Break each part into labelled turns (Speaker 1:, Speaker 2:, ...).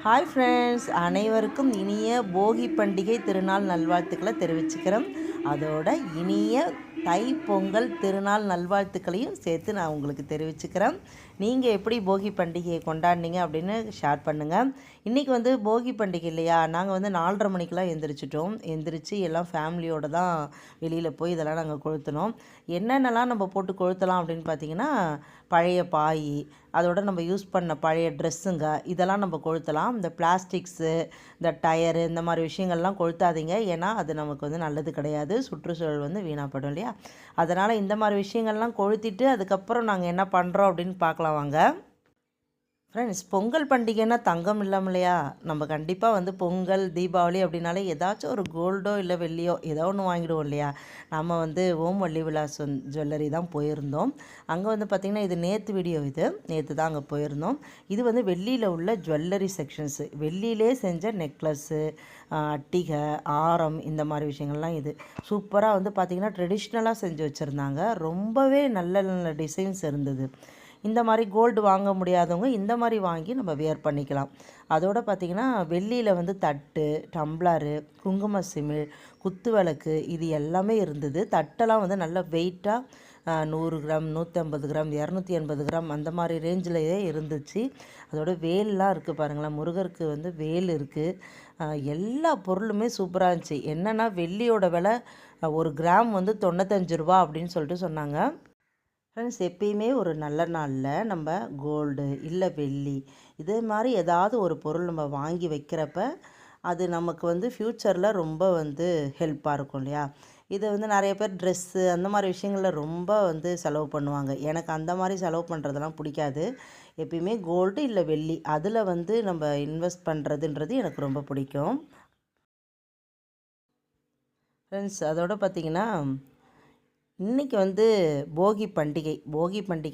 Speaker 1: Hi friends, அனைவருக்கும் இனிய போகி பண்டிகை திருநாள் நல்வாழ்த்துக்களை தெரிவிச்சுக்கிறேன். அதோட இனிய தை பொங்கல் திருநாள் நல்வாழ்த்துக்களையும் சேர்த்து நான் உங்களுக்கு தெரிவிச்சுக்கிறேன். நீங்கள் எப்படி போகி பண்டிகையை கொண்டாடினீங்க அப்படின்னு ஷேர் பண்ணுங்கள். இன்றைக்கி போகி பண்டிகை இல்லையா, நாங்கள் 4:30 மணிக்கெலாம் எந்திரிச்சு எல்லாம் ஃபேமிலியோடு தான் வெளியில் போய் இதெல்லாம் நாங்கள் கொளுத்தினோம். என்னென்னலாம் நம்ம போட்டு கொளுத்தலாம் அப்படின்னு பார்த்திங்கன்னா, பழைய பாய், அதோட நம்ம யூஸ் பண்ண பழைய ட்ரெஸ்ஸுங்க, இதெல்லாம் நம்ம கொளுத்தலாம். இந்த பிளாஸ்டிக்ஸு, இந்த டயரு, இந்த மாதிரி விஷயங்கள்லாம் கொளுத்தாதீங்க. ஏன்னா அது நமக்கு நல்லது கிடையாது. சுற்றுச்சூழல் வீணாப்படும் இல்லையா. அதனால் இந்த மாதிரி விஷயங்கள்லாம் கொளுத்திட்டு அதுக்கப்புறம் நாங்கள் என்ன பண்ணுறோம் அப்படின்னு பார்க்கலாம் வாங்க. ஃப்ரெண்ட்ஸ், பொங்கல் பண்டிகைன்னா தங்கம் இல்லாமல் இல்லையா. நம்ம கண்டிப்பாக பொங்கல், தீபாவளி அப்படின்னாலே ஏதாச்சும் ஒரு கோல்டோ இல்லை வெள்ளியோ ஏதோ ஒன்று வாங்கிடுவோம் இல்லையா. நம்ம ஓம் வள்ளி விலாஸ் ஜுவல்லரி தான் போயிருந்தோம். அங்கே பார்த்திங்கன்னா, இது நேற்று வீடியோ, நேற்று தான் அங்கே போயிருந்தோம். இது வெள்ளியில் உள்ள ஜுவல்லரி செக்ஷன்ஸு, வெள்ளியிலே செஞ்ச நெக்லஸ்ஸு, அட்டிகை, ஆரம், இந்த மாதிரி விஷயங்கள்லாம் இது சூப்பராக பார்த்திங்கன்னா ட்ரெடிஷ்னலாக செஞ்சு வச்சுருந்தாங்க. ரொம்பவே நல்ல நல்ல டிசைன்ஸ் இருந்தது. இந்த மாதிரி கோல்டு வாங்க முடியாதவங்க இந்த மாதிரி வாங்கி நம்ம வியர் பண்ணிக்கலாம். அதோடு பார்த்திங்கன்னா, வெள்ளியில் தட்டு, டம்ளரு, குங்கும சிமிழ், குத்து விளக்கு, இது எல்லாமே இருந்தது. தட்டெல்லாம் நல்ல வெயிட்டாக 100 கிராம், 150 கிராம், 280 கிராம் அந்த மாதிரி ரேஞ்சிலேயே இருந்துச்சு. அதோட வேல்லாம் இருக்குது பாருங்களேன், முருகருக்கு வேல் இருக்குது. எல்லா பொருளுமே சூப்பராக இருந்துச்சு. என்னென்னா, வெள்ளியோட விலை 1 கிராம் 95 ரூபா அப்படின்னு சொல்லிட்டு சொன்னாங்க. ஃப்ரெண்ட்ஸ், எப்பயுமே ஒரு நல்ல நாளில் நம்ம கோல்டு இல்லை வெள்ளி இதே மாதிரி ஏதாவது ஒரு பொருள் நம்ம வாங்கி வைக்கிறப்ப அது நமக்கு ஃப்யூச்சரில் ரொம்ப ஹெல்ப்பாக இருக்கும் இல்லையா. இதை நிறைய பேர் ட்ரெஸ்ஸு அந்த மாதிரி விஷயங்களில் ரொம்ப செலவு பண்ணுவாங்க. எனக்கு அந்த மாதிரி செலவு பண்ணுறதெல்லாம் பிடிக்காது. எப்பயுமே கோல்டு இல்லை வெள்ளி அதில் நம்ம இன்வெஸ்ட் பண்ணுறதுன்றது எனக்கு ரொம்ப பிடிக்கும். ஃப்ரெண்ட்ஸ், அதோடு பார்த்திங்கன்னா, இன்றைக்கி போகி பண்டிகை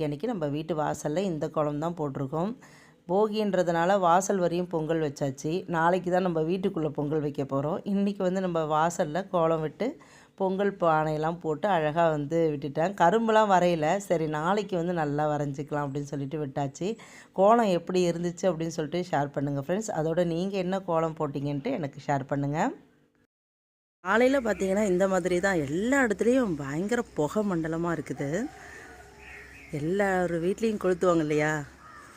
Speaker 1: அன்றைக்கி நம்ம வீட்டு வாசலில் இந்த கோலம் தான் போட்டிருக்கோம். போகின்றதுனால வாசல் வரையும் பொங்கல் வச்சாச்சு. நாளைக்கு தான் நம்ம வீட்டுக்குள்ளே பொங்கல் வைக்க போகிறோம். இன்றைக்கி நம்ம வாசலில் கோலம் விட்டு பொங்கல் பானையெல்லாம் போட்டு அழகாக விட்டுட்டேன். கரும்புலாம் வரையலை, சரி நாளைக்கு நல்லா வரைஞ்சிக்கலாம் அப்படின்னு சொல்லிட்டு விட்டாச்சு. கோலம் எப்படி இருந்துச்சு அப்படின்னு சொல்லிட்டு ஷேர் பண்ணுங்கள் ஃப்ரெண்ட்ஸ். அதோட நீங்கள் என்ன கோலம் போட்டிங்கன்ட்டு எனக்கு ஷேர் பண்ணுங்கள். காலையில் பார்த்திங்கன்னா, இந்த மாதிரி தான் எல்லா இடத்துலையும் பயங்கர புகை மண்டலமாக இருக்குது. எல்லார் வீட்லேயும் கொளுத்துவாங்க இல்லையா,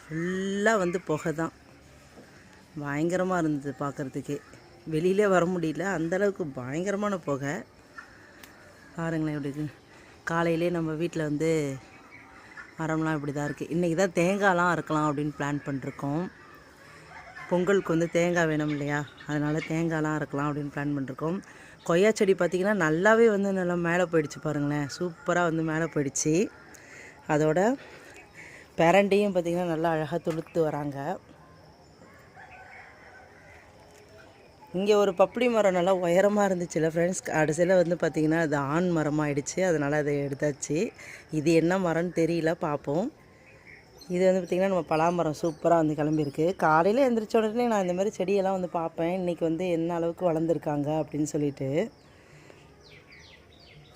Speaker 1: ஃபுல்லாக புகை தான். பயங்கரமாக இருந்தது பார்க்குறதுக்கே, வெளியிலே வர முடியல, அந்தளவுக்கு பயங்கரமான புகை. பாருங்களேன் எப்படி காலையிலே நம்ம வீட்டில் மரம்லாம் இப்படி தான் இருக்குது. இன்றைக்கி தான் தேங்காய்லாம் அறுக்கலாம் அப்படின்னு பிளான் பண்ணிருக்கோம். பொங்கலுக்கு தேங்காய் வேணும் இல்லையா, அதனால் தேங்காய்லாம் அறுக்கலாம் அப்படின்னு பிளான் பண்ணிருக்கோம். கொய்யா செடி பார்த்திங்கன்னா நல்லாவே நல்லா மேலே போயிடுச்சு பாருங்களேன், சூப்பராக மேலே போயிடுச்சு. அதோட பேரண்டையும் பார்த்திங்கன்னா நல்லா அழகாக துளுத்து வராங்க. இங்கே ஒரு பப்பளி மரம் நல்லா உயரமாக இருந்துச்சுல்ல ஃப்ரெண்ட்ஸ், கடைசியில் பார்த்திங்கன்னா அது ஆண் மரமாகிடுச்சு, அதனால் அதை எடுத்தாச்சு. இது என்ன மரம்னு தெரியல, பார்ப்போம். இது பார்த்திங்கன்னா நம்ம பலாமரம் சூப்பராக கிளம்பியிருக்கு. காலையில் எழுந்திரிச்ச உடனே நான் இந்த மாதிரி செடியெல்லாம் பார்ப்பேன், இன்றைக்கி என்ன அளவுக்கு வளர்ந்துருக்காங்க அப்படின்னு சொல்லிட்டு.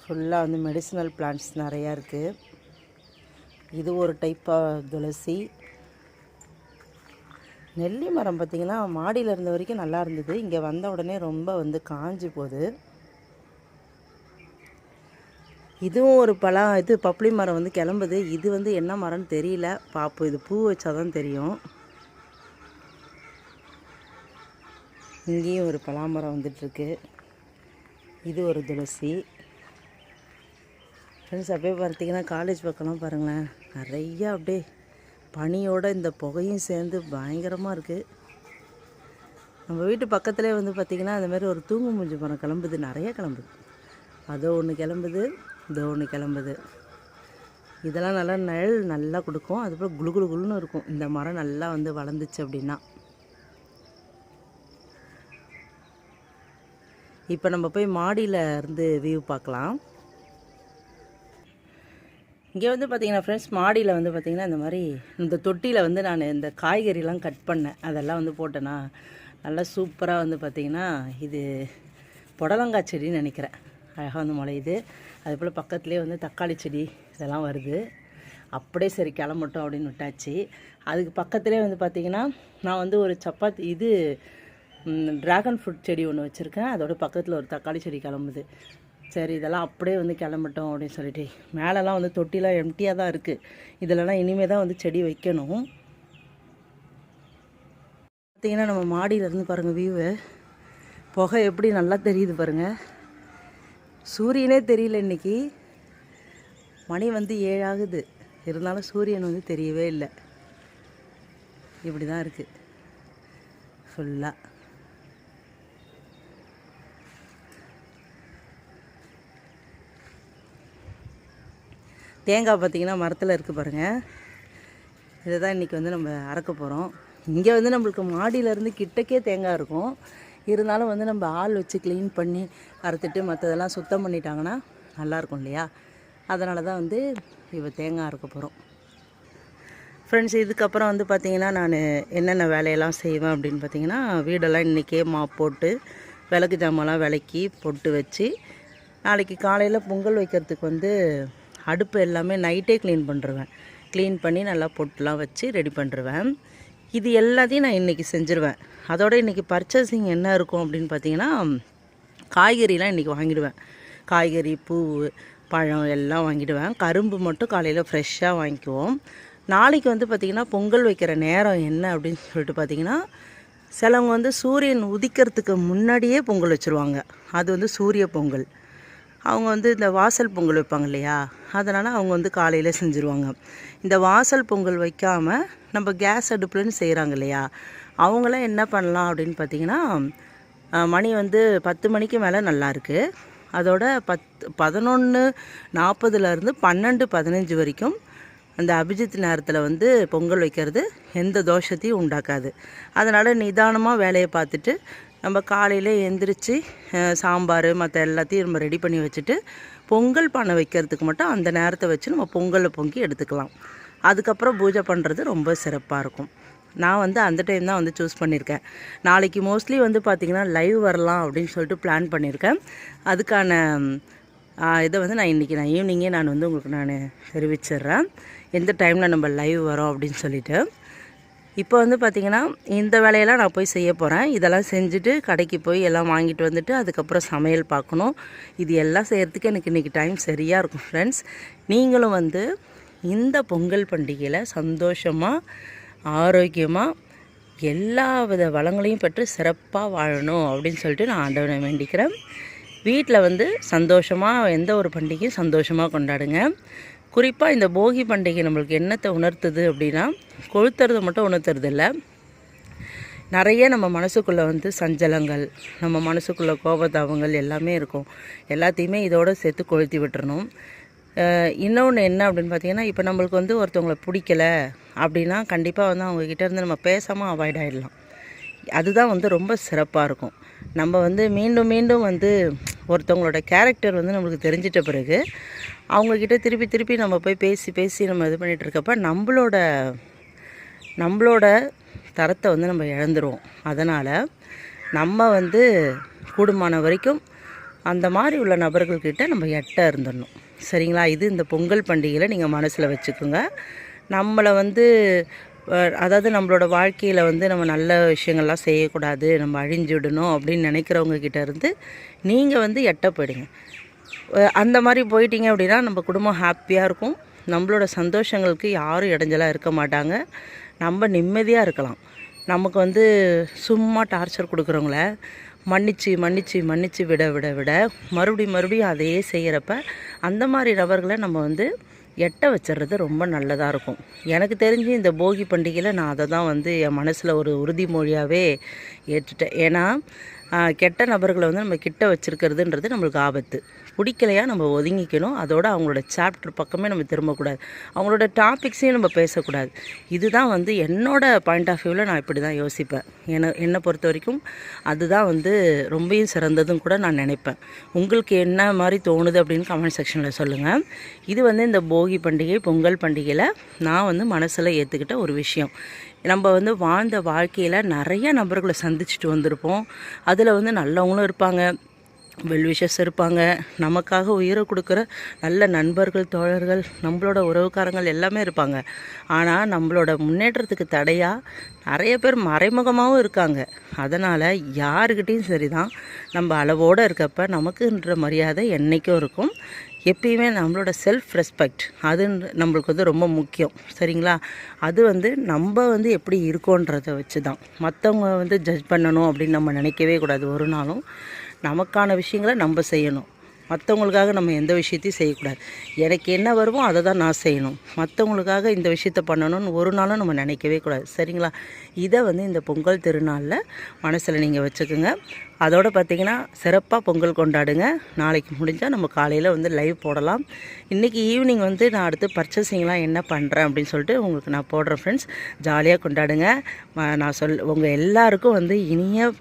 Speaker 1: ஃபுல்லாக மெடிசினல் பிளான்ட்ஸ் நிறையா இருக்குது. இது ஒரு டைப் ஆஃப் துளசி. நெல்லி மரம் பார்த்திங்கன்னா மாடியில் இருந்த வரைக்கும் நல்லா இருந்தது, இங்கே வந்த உடனே ரொம்ப காஞ்சி போகுது. இதுவும் ஒரு பப்பளி மரம் கிளம்புது. இது என்ன மரம்னு தெரியல, பார்ப்போம். இது பூ வச்சாதான் தெரியும். இங்கேயும் ஒரு பலாமரம் வந்துட்டுருக்கு. இது ஒரு துளசி. ஃப்ரெண்ட்ஸ், அப்படியே பார்த்திங்கன்னா காலேஜ் பக்கம்லாம் பாருங்களேன், நிறையா அப்படியே பனியோட இந்த புகையும் சேர்ந்து பயங்கரமாக இருக்குது. நம்ம வீட்டு பக்கத்துலேயே பார்த்திங்கன்னா அந்தமாதிரி ஒரு தூங்கு மூஞ்சி மரம் கிளம்புது, நிறையா கிளம்புது. அதோ ஒன்று கிளம்புது, இதோ ஒன்று கிளம்புது. இதெல்லாம் நல்லா நிழல் நல்லா கொடுக்கும், அதுபோல் குளு குளு குளுன்னு இருக்கும் இந்த மரம் நல்லா வளர்ந்துச்சு அப்படின்னா. இப்போ நம்ம போய் மாடியில் இருந்து வியூ பார்க்கலாம். இங்கே பார்த்திங்கன்னா ஃப்ரெண்ட்ஸ், மாடியில் பார்த்திங்கன்னா இந்த மாதிரி இந்த தொட்டியில் நான் இந்த காய்கறிலாம் கட் பண்ணேன், அதெல்லாம் போட்டேன்னா நல்லா சூப்பராக பார்த்திங்கன்னா இது புடலங்காய் செடின்னு நினைக்கிறேன், அழகாக முளையுது. அதுபோல் பக்கத்துலேயே தக்காளி செடி இதெல்லாம் வருது. அப்படியே சரி கிளம்பட்டும் அப்படின்னு விட்டாச்சு. அதுக்கு பக்கத்துலேயே வந்து பார்த்திங்கன்னா நான் வந்து ஒரு சப்பாத்தி இது ட்ராகன் ஃப்ரூட் செடி ஒன்று வச்சுருக்கேன். அதோட பக்கத்தில் ஒரு தக்காளி செடி கிளம்புது. சரி இதெல்லாம் அப்படியே வந்து கிளம்பட்டோம் அப்படின்னு சொல்லிட்டு மேலெலாம் வந்து தொட்டிலாம் எம்டியாக தான் இருக்குது. இதிலலாம் இனிமேல் தான் வந்து செடி வைக்கணும். பார்த்திங்கன்னா நம்ம மாடியிலேருந்து பாருங்கள் வியூவு, புகை எப்படி நல்லா தெரியுது பாருங்கள். சூரியனே தெரியல இன்றைக்கி. மணி வந்து 7 ஆகுது, இருந்தாலும் சூரியன் வந்து தெரியவே இல்லை. இப்படி தான் இருக்குது ஃபுல்லாக. தேங்காய் பார்த்திங்கன்னா மரத்தில் இருக்குது பாருங்கள். இதை தான் இன்றைக்கி வந்து நம்ம அறக்க போகிறோம். இங்கே வந்து நம்மளுக்கு மாடியிலேருந்து கிட்டக்கே தேங்காய் இருக்கும். இருந்தாலும் வந்து நம்ம ஆள் வச்சு க்ளீன் பண்ணி அறுத்துட்டு மற்றதெல்லாம் சுத்தம் பண்ணிட்டாங்கன்னா நல்லாயிருக்கும் இல்லையா? அதனால தான் வந்து இப்போ தேங்காய் அறுக்க போகிறோம். ஃப்ரெண்ட்ஸ், இதுக்கப்புறம் வந்து பார்த்திங்கன்னா நான் என்னென்ன வேலையெல்லாம் செய்வேன் அப்படின்னு பார்த்திங்கன்னா, வீடெல்லாம் இன்றைக்கே மாப் போட்டு விளக்கு ஜாமான்லாம் விளக்கி பொட்டு வச்சு, நாளைக்கு காலையில் பொங்கல் வைக்கிறதுக்கு வந்து அடுப்பு எல்லாமே நைட்டே க்ளீன் பண்ணுருவேன். க்ளீன் பண்ணி நல்லா பொட்டுலாம் வச்சு ரெடி பண்ணிருவேன். இது எல்லாத்தையும் நான் இன்றைக்கி செஞ்சுருவேன். அதோடு இன்றைக்கி பர்ச்சேசிங் என்ன இருக்கும் அப்படின்னு பார்த்திங்கன்னா, காய்கறிலாம் இன்றைக்கி வாங்கிடுவேன். காய்கறி, பூ, பழம் எல்லாம் வாங்கிடுவேன். கரும்பு மட்டும் காலையில் ஃப்ரெஷ்ஷாக வாங்கிக்குவோம். நாளைக்கு வந்து பார்த்திங்கன்னா பொங்கல் வைக்கிற நேரம் என்ன அப்படின்னு சொல்லிட்டு பார்த்திங்கன்னா, சிலவங்க வந்து சூரியன் உதிக்கிறதுக்கு முன்னாடியே பொங்கல் வச்சுருவாங்க. அது வந்து சூரிய பொங்கல். அவங்க வந்து இந்த வாசல் பொங்கல் வைப்பாங்க இல்லையா? அதனால் அவங்க வந்து காலையில் செஞ்சுருவாங்க. இந்த வாசல் பொங்கல் வைக்காமல் நம்ம கேஸ் அடுப்புலன்னு செய்கிறாங்க இல்லையா? அவங்களாம் என்ன பண்ணலாம் அப்படின்னு பார்த்திங்கன்னா, மணி வந்து 10 மணிக்கு மேலே நல்லாயிருக்கு. அதோட 11:40 12:15 வரைக்கும் அந்த அபிஜித் நேரத்தில் வந்து பொங்கல் வைக்கிறது எந்த தோஷத்தையும் உண்டாக்காது. அதனால் நிதானமாக வேலையை பார்த்துட்டு நம்ம காலையில் எழுந்திரிச்சு சாம்பார் மற்ற எல்லாத்தையும் நம்ம ரெடி பண்ணி வச்சுட்டு பொங்கல் பானை வைக்கிறதுக்கு மட்டும் அந்த நேரத்தை வச்சு நம்ம பொங்கலை பொங்கி எடுத்துக்கலாம். அதுக்கப்புறம் பூஜை பண்ணுறது ரொம்ப சிறப்பாக இருக்கும். நான் வந்து அந்த டைம் தான் வந்து சூஸ் பண்ணியிருக்கேன். நாளைக்கு மோஸ்ட்லி வந்து பார்த்திங்கன்னா லைவ் வரலாம் அப்படின்னு சொல்லிட்டு பிளான் பண்ணியிருக்கேன். அதுக்கான இதை வந்து நான் இன்றைக்கி ஈவினிங்கே நான் வந்து உங்களுக்கு நான் தெரிவிச்சிட்றேன், எந்த டைமில் நம்ம லைவ் வரோம் அப்படின்னு சொல்லிட்டு. இப்போ வந்து பார்த்திங்கன்னா இந்த வேலையெல்லாம் நான் போய் செய்ய போகிறேன். இதெல்லாம் செஞ்சுட்டு கடைக்கு போய் எல்லாம் வாங்கிட்டு வந்துட்டு அதுக்கப்புறம் சமையல் பார்க்கணும். இது எல்லாம் செய்கிறதுக்கு எனக்கு இன்றைக்கி டைம் சரியாக இருக்கும். ஃப்ரெண்ட்ஸ், நீங்களும் வந்து இந்த பொங்கல் பண்டிகையில் சந்தோஷமாக ஆரோக்கியமாக எல்லா வித வளங்களையும் பெற்று சிறப்பாக வாழணும் அப்படின்னு சொல்லிட்டு நான் ஆண்டவனை வேண்டிக்கிறேன். வீட்டில் வந்து சந்தோஷமாக எந்த ஒரு பண்டிகையும் சந்தோஷமாக கொண்டாடுங்க. குறிப்பாக இந்த போகி பண்டிகை நம்மளுக்கு என்னத்தை உணர்த்துது அப்படின்னா, கொளுத்துறது மட்டும் உணர்த்துறது இல்லை, நிறைய நம்ம மனசுக்குள்ளே வந்து சஞ்சலங்கள், நம்ம மனசுக்குள்ளே கோபதாபங்கள் எல்லாமே இருக்கும். எல்லாத்தையுமே இதோடு சேர்த்து கொளுத்தி விட்டுறணும். இன்னொன்று என்ன அப்படின்னு பார்த்திங்கன்னா, இப்போ நம்மளுக்கு வந்து ஒருத்தவங்களை பிடிக்கலை அப்படின்னா கண்டிப்பாக வந்து அவங்கக்கிட்ட இருந்து நம்ம பேசாமல் அவாய்ட் ஆகிடலாம். அதுதான் வந்து ரொம்ப சிறப்பாக இருக்கும். நம்ம வந்து மீண்டும் மீண்டும் வந்து ஒருத்தவங்களோட கேரக்டர் வந்து நம்மளுக்கு தெரிஞ்சிட்ட பிறகு அவங்கக்கிட்ட திருப்பி நம்ம போய் பேசி நம்ம இது பண்ணிகிட்டு இருக்கப்ப நம்மளோட தரத்தை வந்து நம்ம இழந்துருவோம். அதனால் நம்ம வந்து கூடுமான வரைக்கும் அந்த மாதிரி உள்ள நபர்கள்கிட்ட நம்ம எட்ட இருந்துடணும். சரிங்களா? இது இந்த பொங்கல் பண்டிகையில் நீங்கள் மனசில் வச்சுக்கோங்க. நம்மளை வந்து அதாவது நம்மளோட வாழ்க்கையில் வந்து நம்ம நல்ல விஷயங்கள்லாம் செய்யக்கூடாது, நம்ம அழிஞ்சிடணும் அப்படின்னு நினைக்கிறவங்கக்கிட்ட இருந்து நீங்கள் வந்து எட்ட போயிடுங்க. அந்த மாதிரி போயிட்டீங்க அப்படின்னா நம்ம குடும்பம் ஹாப்பியாக இருக்கும். நம்மளோட சந்தோஷங்களுக்கு யாரும் இடைஞ்சலாக இருக்க மாட்டாங்க. நம்ம நிம்மதியாக இருக்கலாம். நமக்கு வந்து சும்மா டார்ச்சர் கொடுக்குறவங்கள மன்னிச்சு விட மறுபடியும் அதையே செய்கிறப்ப அந்த மாதிரி நபர்களை நம்ம வந்து எட்ட வச்சுறது ரொம்ப நல்லதாக இருக்கும். எனக்கு தெரிஞ்சு இந்த போகி பண்டிகையில் நான் அதை தான் வந்து என் மனசில் ஒரு உறுதிமொழியாகவே ஏற்றுட்டேன். ஏன்னா கெட்ட நபர்களை வந்து நம்ம கிட்ட வச்சுருக்கிறதுன்றது நம்மளுக்கு ஆபத்து. பிடிக்கலையா நம்ம ஒதுங்கிக்கணும். அதோடு அவங்களோட சாப்டர் பக்கமே நம்ம திரும்பக்கூடாது. அவங்களோட டாபிக்ஸையும் நம்ம பேசக்கூடாது. இதுதான் வந்து என்னோடய பாயிண்ட் ஆஃப் வியூவில் நான் இப்படி தான் யோசிப்பேன். என்னை பொறுத்த வரைக்கும் அதுதான் வந்து ரொம்பவும் சிறந்ததும் கூட நான் நினைப்பேன். உங்களுக்கு என்ன மாதிரி தோணுது அப்படின்னு கமெண்ட் செக்ஷனில் சொல்லுங்கள். இது வந்து இந்த போகி பண்டிகை பொங்கல் பண்டிகையில் நான் வந்து மனசில் ஏற்றுக்கிட்ட ஒரு விஷயம். நம்ம வந்து வாழ்ந்த வாழ்க்கையில் நிறைய நபர்களை சந்திச்சுட்டு வந்திருப்போம். அதில் வந்து நல்லவங்களும் இருப்பாங்க, வெல்விஷஸ் இருப்பாங்க, நமக்காக உயிரை கொடுக்குற நல்ல நண்பர்கள், தோழர்கள், நம்மளோட உறவுக்காரங்கள் எல்லாமே இருப்பாங்க. ஆனால் நம்மளோட முன்னேற்றத்துக்கு தடையாக நிறைய பேர் மறைமுகமாகவும் இருக்காங்க. அதனால் யாருக்கிட்டேயும் சரி தான், நம்ம அளவோடு இருக்கப்ப நமக்குன்ற மரியாதை என்றைக்கும் இருக்கும். எப்பயுமே நம்மளோட செல்ஃப் ரெஸ்பெக்ட் அது நம்மளுக்கு வந்து ரொம்ப முக்கியம். சரிங்களா? அது வந்து நம்ம வந்து எப்படி இருக்கோன்றதை வச்சு தான். மற்றவங்க வந்து ஜட்ஜ் பண்ணணும் அப்படின்னு நம்ம நினைக்கவே கூடாது. ஒரு நாளும் நமக்கான விஷயங்களை நம்ம செய்யணும். மற்றவங்களுக்காக நம்ம எந்த விஷயத்தையும் செய்யக்கூடாது. எனக்கு என்ன வருமோ அதை தான் நான் செய்யணும். மற்றவங்களுக்காக இந்த விஷயத்த பண்ணணும்னு ஒரு நாளும் நம்ம நினைக்கவே கூடாது. சரிங்களா? இதை வந்து இந்த பொங்கல் திருநாளில் மனசில் நீங்கள் வச்சுக்கோங்க. அதோடு பார்த்திங்கன்னா சிறப்பாக பொங்கல் கொண்டாடுங்க. நாளைக்கு முடிஞ்சால் நம்ம காலையில் வந்து லைவ் போடலாம். இன்றைக்கி ஈவினிங் வந்து நான் அடுத்து பர்ச்சேசிங்லாம் என்ன பண்ணுறேன் அப்படின்னு சொல்லிட்டு உங்களுக்கு நான் போடுறேன் ஃப்ரெண்ட்ஸ். ஜாலியாக கொண்டாடுங்க. நான் உங்கள் எல்லாருக்கும் வந்து இனிய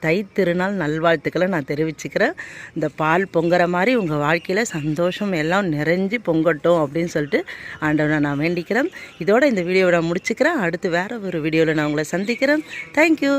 Speaker 1: தை திருநாள் நல்வாழ்த்துக்களை நான் தெரிவிச்சுக்கிறேன். இந்த பால் பொங்குற மாதிரி உங்கள் வாழ்க்கையில் சந்தோஷம் எல்லாம் நிறைஞ்சு பொங்கட்டும் அப்படின்னு சொல்லிட்டு ஆண்டவனை நான் வேண்டிக்கிறேன். இதோட இந்த வீடியோவை நான் முடிச்சுக்கிறேன். அடுத்து வேறு ஒரு வீடியோவில் நான் உங்களை சந்திக்கிறேன். தேங்க்யூ.